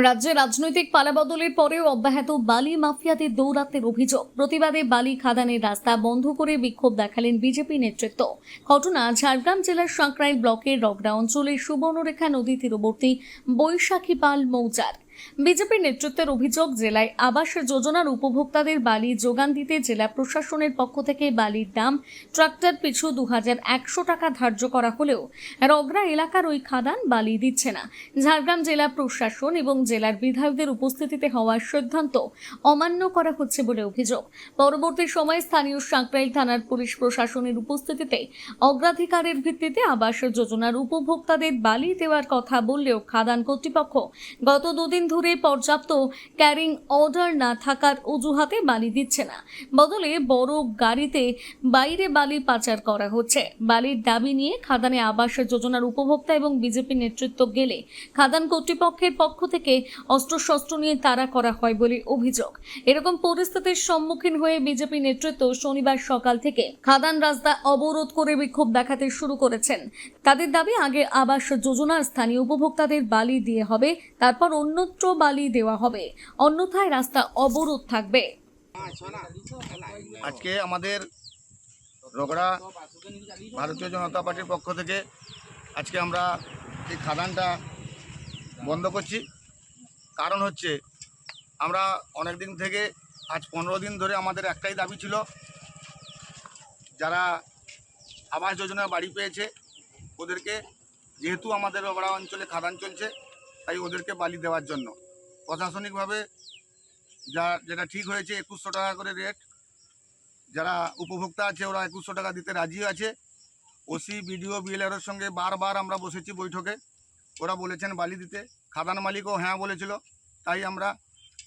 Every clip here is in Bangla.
রাজ্যে রাজনৈতিক পালাবদলের পরেও অব্যাহত বালি মাফিয়াদের দৌরাত্ম্যের অভিযোগ। প্রতিবাদে বালি খাদানের রাস্তা বন্ধ করে বিক্ষোভ দেখালেন বিজেপি নেতৃত্ব। ঘটনা ঝাড়গ্রাম জেলার সাঁকরাইল ব্লকের রগড়া অঞ্চলের সুবর্ণরেখা নদী তীরবর্তী বৈশাখীপাল মৌজার। বিজেপির নেতৃত্বের অভিযোগ, জেলায় আবাস যোজনার উপভোক্তাদের বালি যোগান দিতে জেলা প্রশাসনের পক্ষ থেকে বালির দাম ট্রাক্টর পিছু 2100 টাকা ধার্য করা হলেও রগড়া এলাকার ওই খাদান বালি দিচ্ছে না। ঝাড়গ্রাম জেলা প্রশাসন এবং জেলার বিধায়কদের উপস্থিতিতে হওয়া সিদ্ধান্ত অমান্য করা হচ্ছে বলে অভিযোগ। পরবর্তী সময়ে স্থানীয় সাঁকরাইল থানার পুলিশ প্রশাসনের উপস্থিতিতে অগ্রাধিকারের ভিত্তিতে আবাস যোজনার উপভোক্তাদের বালি দেওয়ার কথা বললেও খাদান কর্তৃপক্ষ গত দুদিন ধরে পর্যাপ্ত ক্যারিং অর্ডার না থাকার অজুহাতে বালি দিচ্ছে না। বদলে বড় গাড়িতে বাইরে বালি পাচার করা হচ্ছে। বালির দাবি নিয়ে খাদানে আবাস যোজনার উপভোক্তা এবং বিজেপি নেতৃত্ব গেলে খাদান কর্তৃপক্ষের পক্ষ থেকে অস্ত্রশস্ত্র নিয়ে তাড়া করা হয় বলে অভিযোগ। এরকম পরিস্থিতির সম্মুখীন হয়ে বিজেপি নেতৃত্ব শনিবার সকাল থেকে খাদান রাস্তা অবরোধ করে বিক্ষোভ দেখাতে শুরু করেছেন। তাদের দাবি, আগে আবাস যোজনার স্থানীয় উপভোক্তাদের বালি দিয়ে হবে, তারপর অন্যত্র বালি দেওয়া হবে, অন্যথায় রাস্তা অবরোধ থাকবে। আজকে আমাদের রগড়া ভারতীয় জনতা পার্টির পক্ষ থেকে আজকে আমরা এই খাদানটা বন্ধ করছি। কারণ হচ্ছে, আমরা অনেক দিন থেকে আজ 15 দিন ধরে আমাদের একটাই দাবি ছিল, যারা আবাস যোজনায় বাড়ি পেয়েছে ওদেরকে, যেহেতু আমাদের রগড়া অঞ্চলে খাদান চলছে তাই ওদেরকে বালি দেওয়ার জন্য প্রশাসনিকভাবে যেটা ঠিক হয়েছে 2100 টাকা করে রেট। যারা উপভোক্তা আছে ওরা 2100 টাকা দিতে রাজি আছে। ওসি, বিডিও, বিএলআরের সঙ্গে বারবার আমরা বসেছি বৈঠকে, ওরা বলেছেন বালি দিতে। খাদান মালিকও হ্যাঁ বলেছিল। তাই আমরা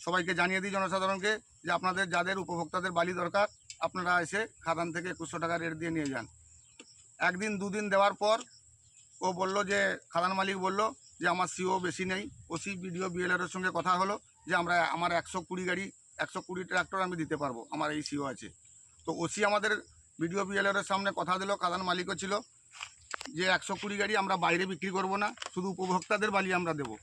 সবাইকে জানিয়ে দিই, জনসাধারণকে, যে আপনাদের যাদের উপভোক্তাদের বালি দরকার আপনারা এসে খাদান থেকে 2100 টাকা রেট দিয়ে নিয়ে যান। একদিন দুদিন দেওয়ার পর ও বলল, যে খাদান মালিক বলল যে আমার সিও বেশি নেই। ওসি, বিডিও, বিএলআরের সঙ্গে কথা হলো যে আমার 120 গাড়ি 120 ট্রাক্টর আমি দিতে পারবো, আমার এই সিও আছে। তো ওসি আমাদের বিডিও, বিএলআরের সামনে কথা দিল, খাদান মালিকও ছিল, যে 120 গাড়ি আমরা বাইরে বিক্রি করব না, শুধু উপভোক্তাদের বালি আমরা দেবো।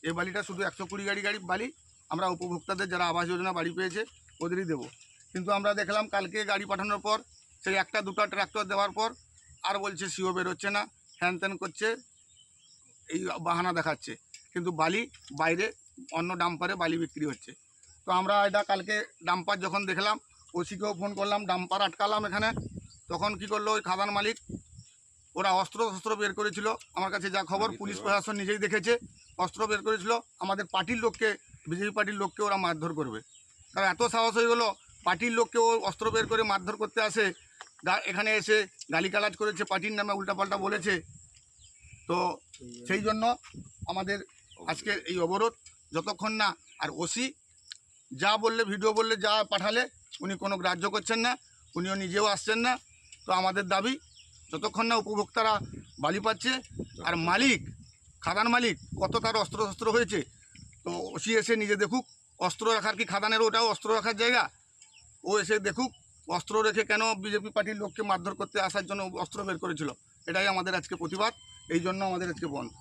এই বালিটা শুধু 120 গাড়ি বালি আমরা উপভোক্তাদের, যারা আবাস যোজনা বাড়ি পেয়েছে ওদেরই দেবো। কিন্তু আমরা দেখলাম কালকে গাড়ি পাঠানোর পর, সেই একটা দুটো ট্রাক্টর দেওয়ার পর আর বলছে সিও বেরোচ্ছে না, হ্যান ত্যান করছে, এই বাহানা দেখাচ্ছে। কিন্তু বালি বাইরে অন্য ডাম্পারে বালি বিক্রি হচ্ছে। তো আমরা এটা কালকে ডাম্পার যখন দেখলাম, ওসিকেও ফোন করলাম, ডাম্পার আটকালাম এখানে। তখন কি করলো ওই খাদান মালিক, ওরা অস্ত্র বের করেছিল। আমার কাছে যা খবর, পুলিশ প্রশাসন নিজেই দেখেছে, অস্ত্র বের করেছিল। আমাদের পার্টির লোককে, বিজেপি পার্টির লোককে ওরা মারধর করবে। কারণ এত সাহস হয়ে গেলো, পার্টির লোককে ও অস্ত্র বের করে মারধর করতে আসে। এখানে এসে গালিগালাজ করেছে, পার্টির নামে উল্টাপাল্টা বলেছে। তো সেই জন্য আমাদের আজকে এই অবরোধ, যতক্ষণ না আর ওসি যা বললে, ভিডিও বললে, যা পাঠালে উনি কোনো গ্রাহ্য করছেন না, উনিও নিজেও আসছেন না। তো আমাদের দাবি, যতক্ষণ না উপভোক্তারা বালি পাচ্ছে, আর মালিক, খাদান মালিক কত তার অস্ত্র হয়েছে, তো ওসি এসে নিজে দেখুক। অস্ত্র রাখার কি খাদানের ওটাও অস্ত্র রাখার জায়গা? ও এসে দেখুক অস্ত্র রেখে কেন বিজেপি পার্টির লোককে মারধর করতে আসার জন্য অস্ত্র বের করেছিল। এটাই আমাদের আজকে প্রতিবাদ, এই জন্য আমাদের আজকে বন্ধ।